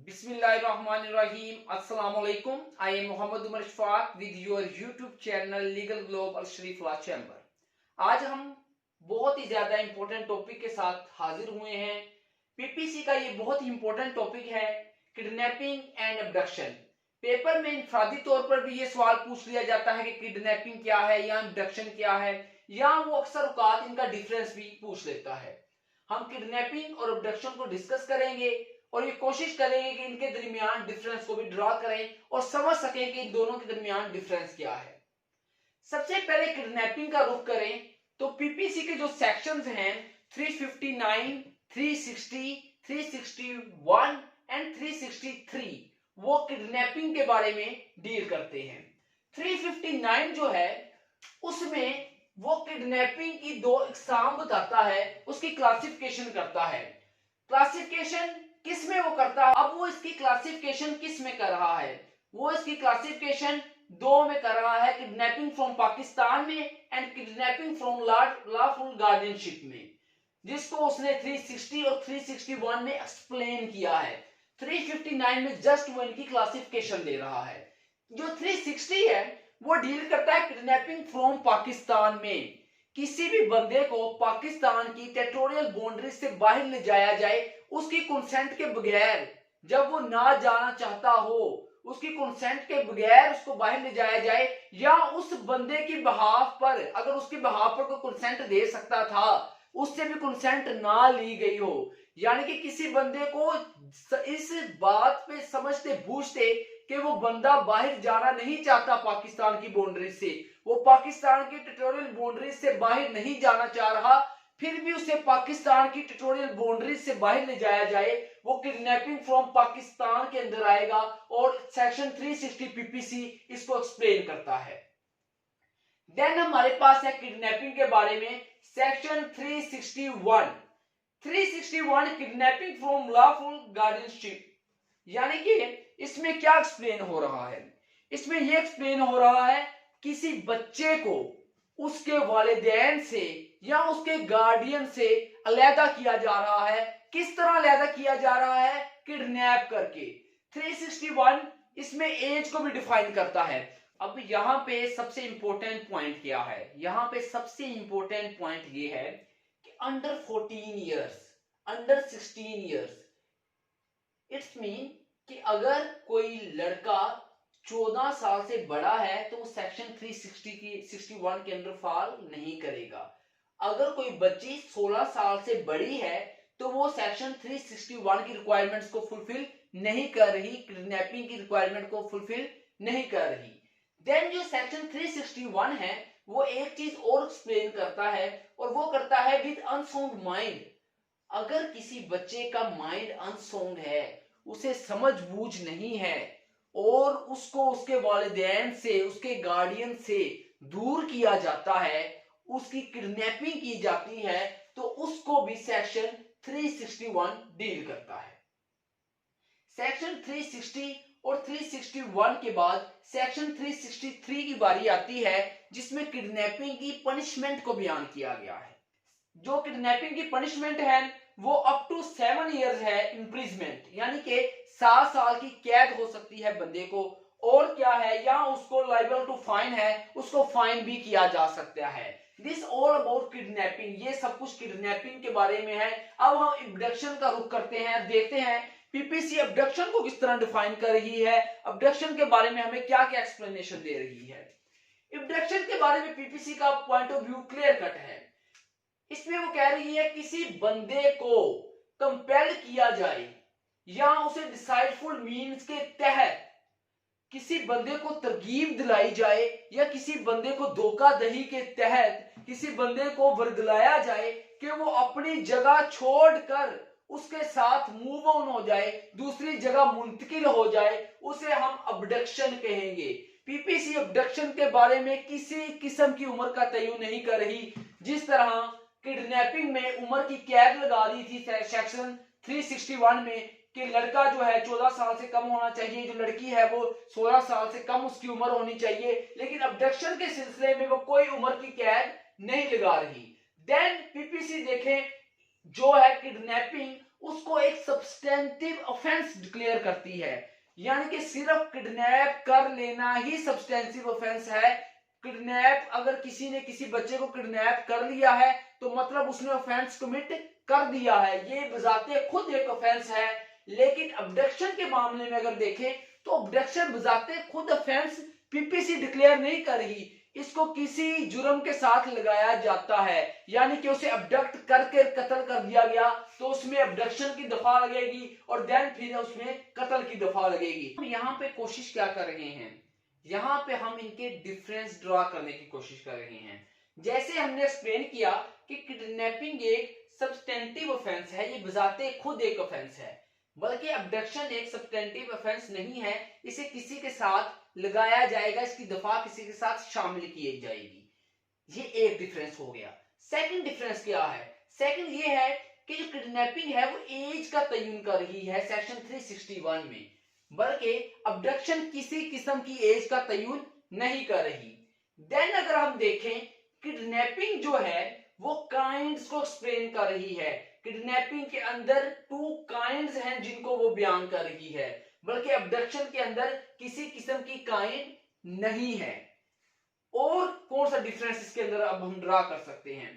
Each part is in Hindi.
Bismillahirrahmanirrahim. Assalamu alaikum. I am Muhammad Umar with your YouTube channel Legal Globe Al Sharif Law Chamber. आज हम बहुत ही ज्यादा इंपॉर्टेंट टॉपिक के साथ हाजिर हुए हैं। पीपीसी का ये बहुत ही इंपॉर्टेंट टॉपिक है, किडनैपिंग एंड अबडक्शन। पेपर में इंफरादी तौर पर भी ये सवाल पूछ लिया जाता है कि किडनैपिंग क्या है या अबडक्शन क्या है, या वो अक्सर औकात इनका डिफरेंस भी पूछ लेता है। हम किडनैपिंग और अबडक्शन को डिस्कस करेंगे और ये कोशिश करेंगे कि इनके दरमियान डिफरेंस को भी ड्रा करें और समझ सकें कि इन दोनों के दरमियान डिफरेंस क्या है। सबसे पहले किडनैपिंग का रुख करें तो पीपीसी के जो सेक्शंस हैं 359, 360, 361 एंड 363 वो किडनैपिंग के बारे में डील करते हैं। 359 जो है उसमें वो किडनैपिंग की दो इकसाम बताता है, उसकी क्लासिफिकेशन करता है। क्लासिफिकेशन किस में वो करता है? अब वो इसकी क्लासिफिकेशन किस में कर रहा है? वो इसकी क्लासिफिकेशन दो में कर रहा है, किडनैपिंग फ्रॉम पाकिस्तान में and kidnapping from lawful guardianship में, जिसको उसने 360 और 361 में एक्सप्लेन किया है। 359 में जस्ट वो इनकी क्लासिफिकेशन दे रहा है। जो 360 है वो डील करता है किडनैपिंग फ्रॉम पाकिस्तान में, किसी भी बंदे को पाकिस्तान की टेरिटोरियल बाउंड्री से बाहर ले जाया जाए उसकी कंसेंट के बगैर, जब वो ना जाना चाहता हो उसकी कंसेंट के बगैर उसको बाहर ले जाया जाए, या उस बंदे की बहाफ पर, अगर उसकी बहाफ पर कोई कंसेंट दे सकता था उससे भी कंसेंट ना ली गई हो। यानी कि किसी बंदे को इस बात पे समझते बूझते कि वो बंदा बाहर जाना नहीं चाहता पाकिस्तान की बाउंड्री से, वो पाकिस्तान की टेरिटोरियल बाउंड्री से बाहर नहीं जाना चाह रहा, फिर भी उसे पाकिस्तान की टेरिटोरियल बाउंड्री से बाहर ले जाया जाए, वो किडनैपिंग फ्रॉम पाकिस्तान के अंदर आएगा और सेक्शन 360 पीपीसी इसको एक्सप्लेन करता है। देन हमारे पास है किडनैपिंग के बारे में section 361 kidnapping from lawful guardianship. यानी कि इसमें क्या एक्सप्लेन हो रहा है? इसमें यह एक्सप्लेन हो रहा है किसी बच्चे को उसके वालिदैन से या उसके गार्डियन से अलहदा किया जा रहा है। किस तरह अलहदा किया जा रहा है? किडनैप करके। 361 इसमें एज को भी डिफाइन करता है। अब यहां पे सबसे इंपॉर्टेंट पॉइंट क्या है? यहां पे सबसे इंपॉर्टेंट पॉइंट ये है कि under 14 years, under 16 years, it's mean कि अगर कोई लड़का 14 साल से बड़ा है तो वो सेक्शन 360 की 61 के अंदर फॉल नहीं करेगा। अगर कोई बच्ची 16 साल से बड़ी है तो वो सेक्शन 361 की रिक्वायरमेंट्स को फुलफिल नहीं कर रही, किडनैपिंग की रिक्वायरमेंट को फुलफिल नहीं कर रही। देन जो सेक्शन 361 है वो एक चीज और एक्सप्लेन करता है, और वो करता है विद अनसाउंड माइंड। अगर किसी बच्चे का माइंड अनसाउंड है, उसे समझ बूझ नहीं है और उसको उसके वालिदैन से, उसके गार्डियन से दूर किया जाता है, उसकी किडनैपिंग की जाती है, तो उसको भी सेक्शन 361 डील करता है। सेक्शन 360 और 361 के बाद सेक्शन 363 की बारी आती है, जिसमें किडनैपिंग की पनिशमेंट को बयान किया गया है। जो किडनैपिंग की पनिशमेंट है वो अप टू 7 इयर्स है इम्प्रिजमेंट, यानी कि 7 साल की कैद हो सकती है बंदे को, और क्या है, या उसको लाइबल टू फाइन है, उसको फाइन भी किया जा सकता है। दिस ऑल अबाउट किडनैपिंग, ये सब कुछ किडनैपिंग के बारे में है। अब हम अबडक्शन का रुख करते हैं, देखते हैं पीपीसी अबडक्शन को किस तरह डिफाइन कर रही है, अबडक्शन के बारे में हमें क्या क्या एक्सप्लेनेशन दे रही है। अबडक्शन के बारे में पीपीसी का point of view clear cut है। इसमें वो कह रही है किसी बंदे को कंपेल किया जाए या उसे डिसाइडफुल मीन्स के तहत किसी बंदे को तरगीब दिलाई जाए, या किसी बंदे को धोखाधड़ी के तहत किसी बंदे को वर्गलाया जाए कि वो अपनी जगह छोड़कर उसके साथ मूव ऑन हो जाए, दूसरी जगह मुंतकिल हो जाए, उसे हम अबडक्शन कहेंगे। पीपीसी अबडक्शन के बारे में किसी किस्म की उम्र का तयन नहीं कर रही। जिस तरह किडनैपिंग में उम्र की कैद लगा दी थी सेक्शन 361 में कि लड़का जो है 14 साल से कम होना चाहिए, जो लड़की है वो 16 साल से कम उसकी उम्र होनी चाहिए, लेकिन अबडक्शन के सिलसिले में वो कोई उम्र की कैद नहीं लगा रही। देन पीपीसी देखें जो है किडनैपिंग उसको एक सब्सटेंटिव ऑफेंस डिक्लेयर करती है। यानी कि सिर्फ किडनैप कर लेना ही सब्सटेंटिव ऑफेंस है। किडनैप, अगर किसी ने किसी बच्चे को किडनैप कर लिया है तो मतलब उसने ऑफेंस कमिट कर दिया है, ये बजाते खुद एक ऑफेंस है। लेकिन अबडक्शन के मामले में अगर देखें तो अबडक्शन बजाते खुद ऑफेंस पीपीसी डिक्लेयर नहीं कर रही, इसको किसी जुर्म के साथ लगाया जाता है। यानी कि उसे अबडक्ट करके कत्ल कर दिया गया तो उसमें अबडक्शन की दफा लगेगी और देन फिर उसमें कत्ल की दफा लगेगी। हम यहाँ पे कोशिश क्या कर रहे हैं, यहाँ पे हम इनके डिफरेंस ड्रॉ करने की कोशिश कर रहे हैं। जैसे हमने एक्सप्लेन किया कि किडनैपिंग एक सब्सटेंटिव ऑफेंस है, ये बजाते खुद एक ऑफेंस है, बल्कि अबडक्शन एक सब्सटेंटिव ऑफेंस नहीं है, इसे किसी के साथ लगाया जाएगा, इसकी दफा किसी के साथ शामिल की जाएगी। ये एक डिफरेंस हो गया। सेकंड डिफरेंस क्या है? सेकंड ये है कि जो किडनैपिंग है वो एज का तयन कर रही है सेक्शन 361 में, बल्कि अबडक्शन किसी किस्म की एज का तयन नहीं कर रही। देन अगर हम देखें, किडनैपिंग जो है वो काइंड्स को एक्सप्लेन कर रही है। किडनैपिंग के अंदर 2 काइंड्स हैं जिनको वो बयान कर रही है, बल्कि अबडक्शन के अंदर किसी किस्म की काइंड नहीं है। और कौन सा डिफरेंस इसके अंदर अब हम ड्रा कर सकते हैं?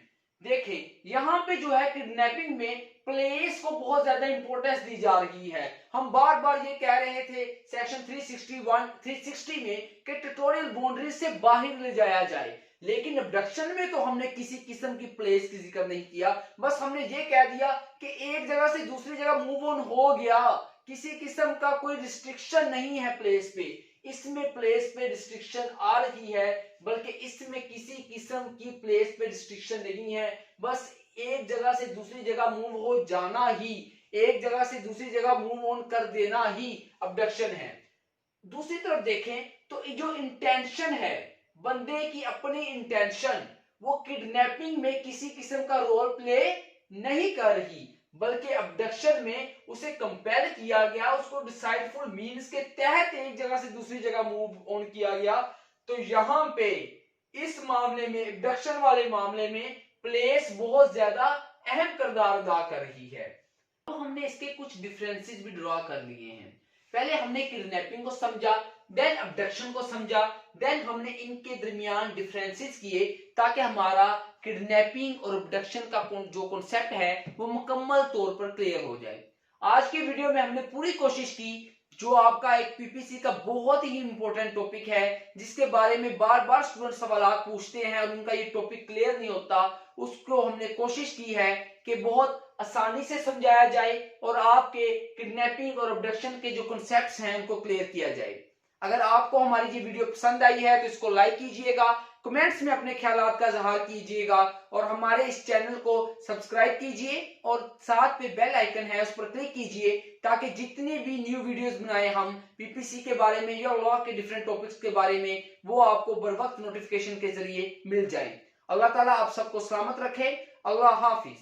देखें, यहां पे जो है किडनैपिंग में प्लेस को बहुत ज्यादा इंपॉर्टेंस दी जा रही है। हम बार बार ये कह रहे थे सेक्शन 360 में कि टेरिटोरियल बाउंड्री से बाहर ले जाया जाए, लेकिन अबडक्शन में तो हमने किसी किस्म की प्लेस की जिक्र नहीं किया, बस हमने ये कह दिया कि एक जगह से दूसरी जगह मूव ऑन हो गया, किसी किस्म का कोई रिस्ट्रिक्शन नहीं है प्लेस पे। इसमें प्लेस पे रिस्ट्रिक्शन आ रही है, बल्कि इसमें किसी किस्म की प्लेस पे रिस्ट्रिक्शन नहीं है, बस एक जगह से दूसरी जगह मूव हो जाना ही, एक जगह से दूसरी जगह मूव ऑन कर देना ही अबडक्शन है। दूसरी तरफ देखें तो जो इंटेंशन है, बंदे की अपनी इंटेंशन, वो किडनैपिंग में किसी किस्म का रोल प्ले नहीं कर रही, बल्कि अबडक्शन में उसे कंपेल किया गया, उसको डिसाइडफुल मींस के तहत एक जगह से दूसरी जगह मूव ऑन किया गया। तो यहां पे इस मामले में, अबडक्शन वाले मामले में प्लेस बहुत ज्यादा अहम किरदार अदा कर रही है। तो हमने इसके कुछ डिफरेंसेस भी ड्रॉ कर लिए हैं। पहले हमने किडनैपिंग को समझा, देन अबडक्शन को समझा, देन हमने इनके दरमियान डिफरेंसेस किए ताकि हमारा किडनैपिंग और अबडक्शन का जो कॉन्सेप्ट है वो मुकम्मल तौर पर क्लियर हो जाए। आज की वीडियो में हमने पूरी कोशिश की, जो आपका एक पीपीसी का बहुत ही इंपॉर्टेंट टॉपिक है, जिसके बारे में बार बार स्टूडेंट सवाल पूछते हैं और उनका ये टॉपिक क्लियर नहीं होता, उसको हमने कोशिश की है कि बहुत आसानी से समझाया जाए और आपके किडनैपिंग और अबडक्शन के जो कॉन्सेप्ट्स हैं उनको क्लियर किया जाए। अगर आपको हमारी ये वीडियो पसंद आई है तो इसको लाइक कीजिएगा, कमेंट्स में अपने ख्यालात का इजहार कीजिएगा और हमारे इस चैनल को सब्सक्राइब कीजिए और साथ पे बेल आइकन है उस पर क्लिक कीजिए ताकि जितनी भी न्यू वीडियोस बनाए हम पीपीसी के बारे में या लॉ के डिफरेंट टॉपिक्स के बारे में, वो आपको बर वक्त नोटिफिकेशन के जरिए मिल जाए। अल्लाह ताला आप सबको सलामत रखे। अल्लाह हाफिज।